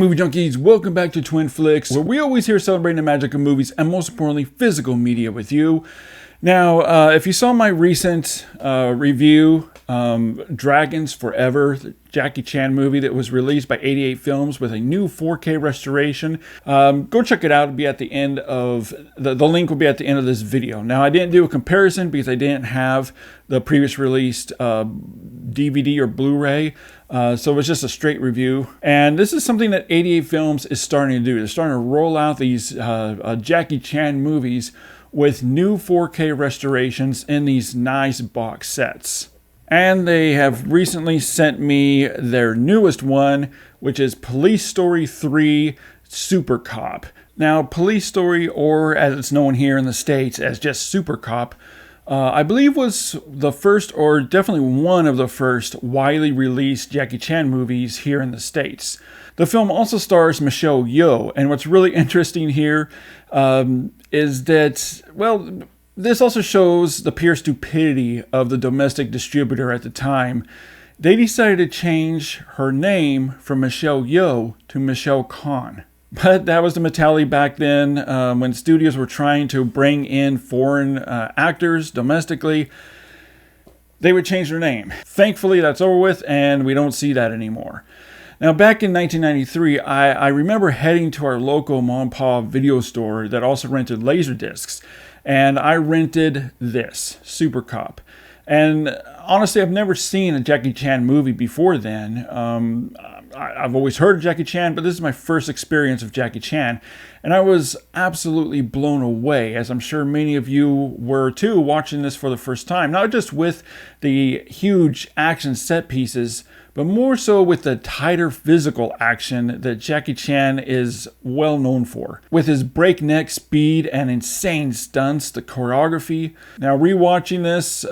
movie junkies, welcome back to Twin Flicks, where we always here celebrating the magic of movies and most importantly, physical media with you. Now, if you saw my recent review, Dragons Forever, the Jackie Chan movie that was released by 88 Films with a new 4K restoration, go check it out. It'll be at the end of, the link will be at the end of this video. Now, I didn't do a comparison because I didn't have the previous released DVD or Blu-ray, so it was just a straight review. And this is something that 88 Films is starting to do. They're starting to roll out these Jackie Chan movies with new 4K restorations in these nice box sets. And they have recently sent me their newest one, which is Police Story 3 Supercop. Now, Police Story, or as it's known here in the States as just Supercop, I believe was the first, or definitely one of the first, widely released Jackie Chan movies here in the States. The film also stars Michelle Yeoh, and what's really interesting here is that, well, this also shows the pure stupidity of the domestic distributor at the time. They decided to change her name from Michelle Yeoh to Michelle Khan. But that was the mentality back then when studios were trying to bring in foreign actors domestically. They would change their name. Thankfully, that's over with, and we don't see that anymore. Now, back in 1993, I remember heading to our local mom and pop video store that also rented Laserdiscs, and I rented this, Supercop. And honestly, I've never seen a Jackie Chan movie before then. I've always heard of Jackie Chan, but this is my first experience of Jackie Chan. And I was absolutely blown away, as I'm sure many of you were too, watching this for the first time. Not just with the huge action set pieces, but more so with the tighter physical action that Jackie Chan is well known for. With his breakneck speed and insane stunts, the choreography. Now, rewatching this,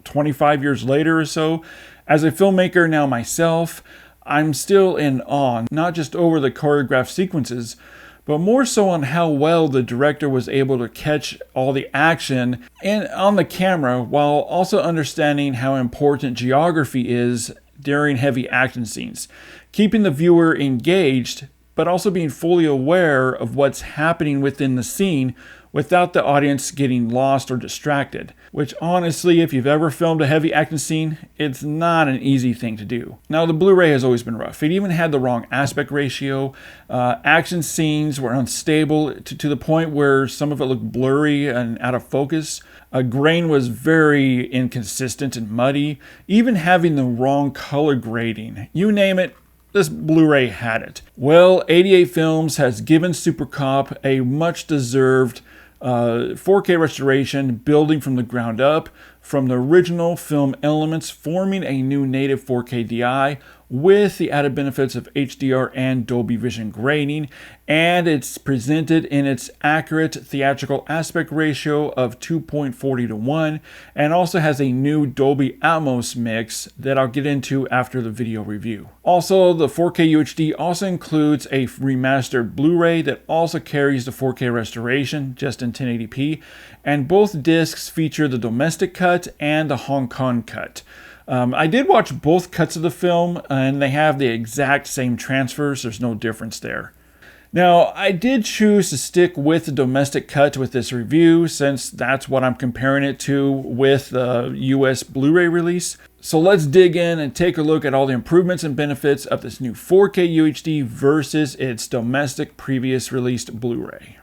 25 years later or so, as a filmmaker now myself, I'm still in awe, not just over the choreographed sequences, but more so on how well the director was able to catch all the action and on the camera while also understanding how important geography is during heavy action scenes, keeping the viewer engaged, but also being fully aware of what's happening within the scene without the audience getting lost or distracted. Which honestly, if you've ever filmed a heavy action scene, it's not an easy thing to do. Now, the Blu-ray has always been rough. It even had the wrong aspect ratio. Action scenes were unstable to the point where some of it looked blurry and out of focus. Grain was very inconsistent and muddy. Even having the wrong color grading. You name it, this Blu-ray had it. Well, 88 Films has given Supercop a much-deserved 4K restoration, building from the ground up, from the original film elements, forming a new native 4K DI with the added benefits of HDR and Dolby Vision grading, and it's presented in its accurate theatrical aspect ratio of 2.40:1, and also has a new Dolby Atmos mix that I'll get into after the video review. Also, the 4K UHD also includes a remastered Blu-ray that also carries the 4K restoration, just in 1080p, and both discs feature the domestic cut and the Hong Kong cut. I did watch both cuts of the film, and they have the exact same transfers. There's no difference there. Now, I did choose to stick with the domestic cut with this review, since that's what I'm comparing it to with the US Blu-ray release. So let's dig in and take a look at all the improvements and benefits of this new 4K UHD versus its domestic previous released Blu-ray.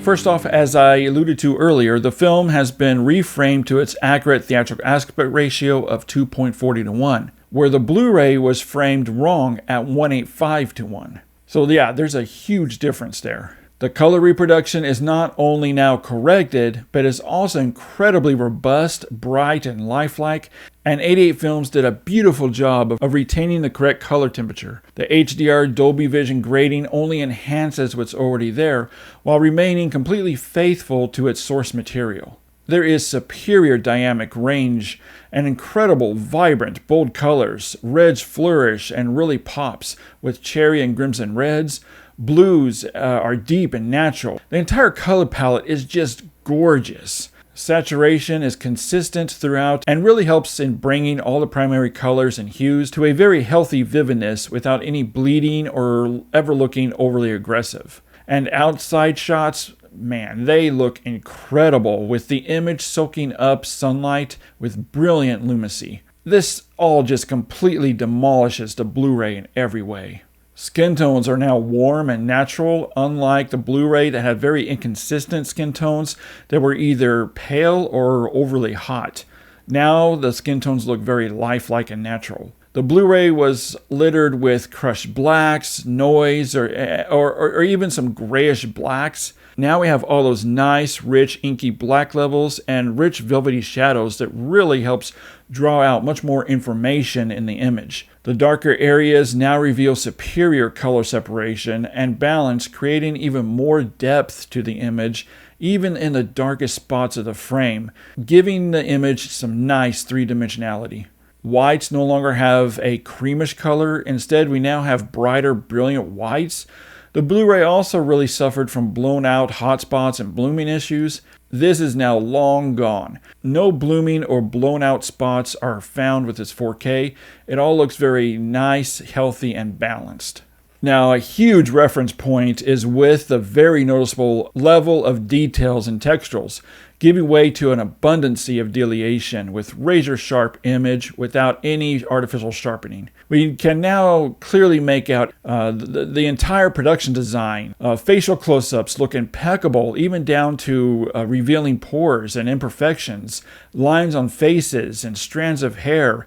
First off, as I alluded to earlier, the film has been reframed to its accurate theatrical aspect ratio of 2.40:1, where the Blu-ray was framed wrong at 1.85:1. So yeah, there's a huge difference there. The color reproduction is not only now corrected, but is also incredibly robust, bright, and lifelike, and 88 Films did a beautiful job of retaining the correct color temperature. The HDR Dolby Vision grading only enhances what's already there, while remaining completely faithful to its source material. There is superior dynamic range and incredible, vibrant, bold colors. Reds flourish and really pops with cherry and crimson reds. Blues are deep and natural. The entire color palette is just gorgeous. Saturation is consistent throughout and really helps in bringing all the primary colors and hues to a very healthy vividness without any bleeding or ever looking overly aggressive. And outside shots, man, they look incredible with the image soaking up sunlight with brilliant luminosity. This all just completely demolishes the Blu-ray in every way. Skin tones are now warm and natural, unlike the Blu-ray that had very inconsistent skin tones that were either pale or overly hot. Now the skin tones look very lifelike and natural. The Blu-ray was littered with crushed blacks, noise, or even some grayish blacks. Now we have all those nice, rich, inky black levels and rich, velvety shadows that really helps draw out much more information in the image. The darker areas now reveal superior color separation and balance, creating even more depth to the image, even in the darkest spots of the frame, giving the image some nice three-dimensionality. Whites no longer have a creamish color. Instead, we now have brighter, brilliant whites. The Blu-ray also really suffered from blown out hot spots and blooming issues. This is now long gone. No blooming or blown out spots are found with this 4K. It all looks very nice, healthy, and balanced. Now, a huge reference point is with the very noticeable level of details and texturals, giving way to an abundancy of delineation with razor-sharp image without any artificial sharpening. We can now clearly make out the entire production design. Facial close-ups look impeccable, even down to revealing pores and imperfections. Lines on faces and strands of hair,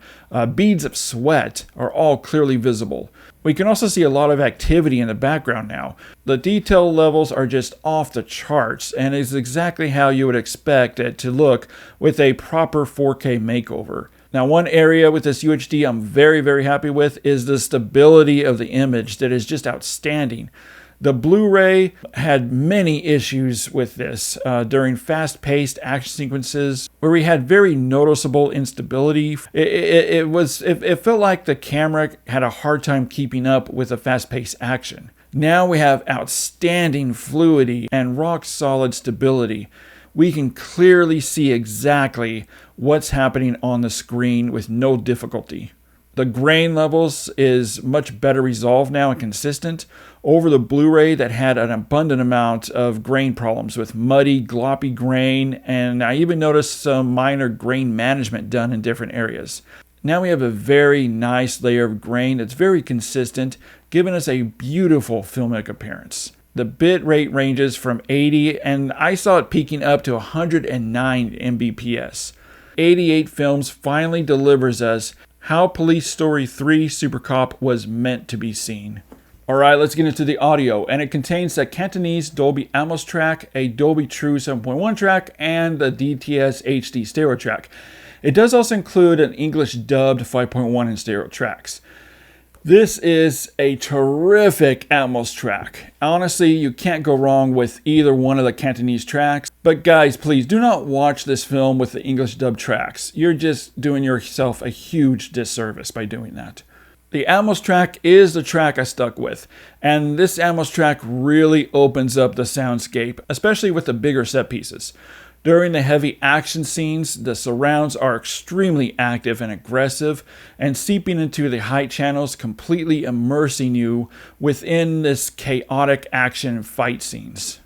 beads of sweat are all clearly visible. We can also see a lot of activity in the background now. The detail levels are just off the charts and is exactly how you would expect it to look with a proper 4K makeover. Now, one area with this UHD I'm very, very happy with is the stability of the image that is just outstanding. The Blu-ray had many issues with this during fast-paced action sequences where we had very noticeable instability. It felt like the camera had a hard time keeping up with the fast-paced action. Now we have outstanding fluidity and rock-solid stability. We can clearly see exactly what's happening on the screen with no difficulty. The grain levels is much better resolved now and consistent over the Blu-ray that had an abundant amount of grain problems with muddy, gloppy grain, and I even noticed some minor grain management done in different areas. Now we have a very nice layer of grain that's very consistent, giving us a beautiful filmic appearance. The bit rate ranges from 80, and I saw it peaking up to 109 Mbps. 88 Films finally delivers us how Police Story 3 Supercop was meant to be seen. Alright, let's get into the audio, and it contains the Cantonese Dolby Atmos track, a Dolby True 7.1 track, and the DTS HD stereo track. It does also include an English dubbed 5.1 in stereo tracks. This is a terrific Atmos track. Honestly, you can't go wrong with either one of the Cantonese tracks. But guys, please do not watch this film with the English dub tracks. You're just doing yourself a huge disservice by doing that. The Atmos track is the track I stuck with, and this Atmos track really opens up the soundscape, especially with the bigger set pieces. During the heavy action scenes, the surrounds are extremely active and aggressive, and seeping into the height channels, completely immersing you within this chaotic action fight scenes.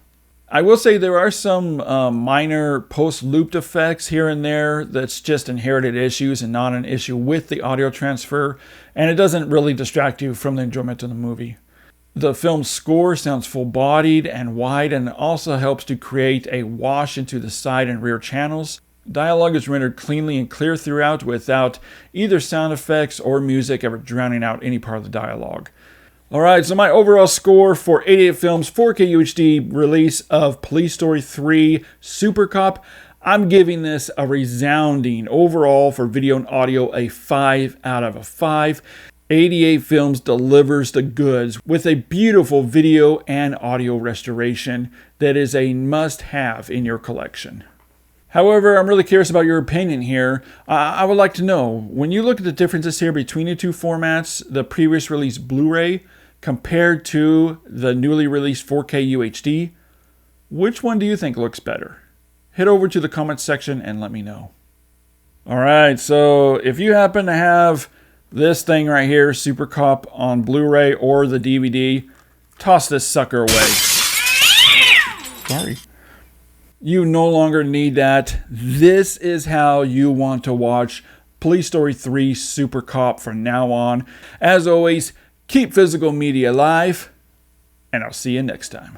I will say there are some minor post-looped effects here and there that's just inherited issues and not an issue with the audio transfer, and it doesn't really distract you from the enjoyment of the movie. The film's score sounds full-bodied and wide and also helps to create a wash into the side and rear channels. Dialogue is rendered cleanly and clear throughout without either sound effects or music ever drowning out any part of the dialogue. Alright, so my overall score for 88 Films 4K UHD release of Police Story 3 Supercop, I'm giving this a resounding overall for video and audio a 5 out of a 5. 88 Films delivers the goods with a beautiful video and audio restoration that is a must-have in your collection. However, I'm really curious about your opinion here. I would like to know, when you look at the differences here between the two formats, the previous release Blu-ray compared to the newly released 4K UHD, which one do you think looks better? head over to the comments section and let me know. All right, so if you happen to have this thing right here, Supercop on Blu-ray or the DVD, toss this sucker away. Sorry. You no longer need that. This is how you want to watch Police Story 3 Supercop from now on. As always, keep physical media alive, and I'll see you next time.